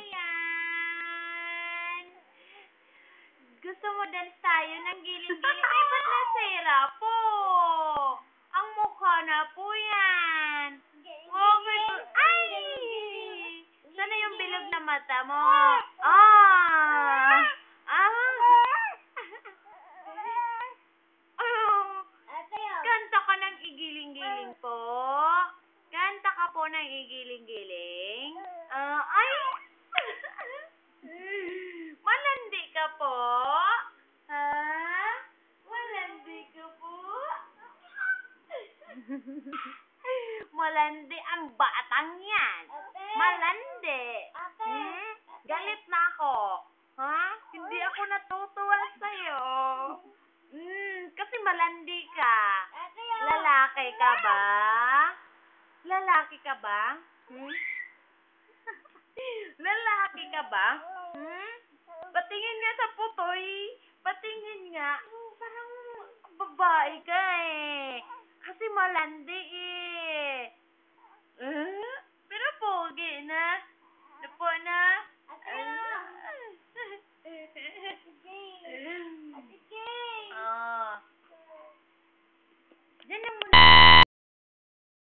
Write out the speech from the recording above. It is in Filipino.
yan. Gusto mo dance tayo ng giling-giling? Ay, ba't nasira po? Ang mukha na po yan. Okay po. Ay! Sana yung bilog na mata mo? Ah! Kanta ka ng igiling-giling po. Kanta ka po ng igiling-giling. Ay! Malandi ka po? Ha? Malandi ka po? Malandi ang batang yan. Malandi. Galit na ako. Ha? Hindi ako natutuwa sa'yo. Kasi malandi ka. Lalaki ka ba? Lalaki ka ba? Lalaki ka ba? Patingin nga sa putoy. Patingin nga. Parang babae ka eh. Kasi malandi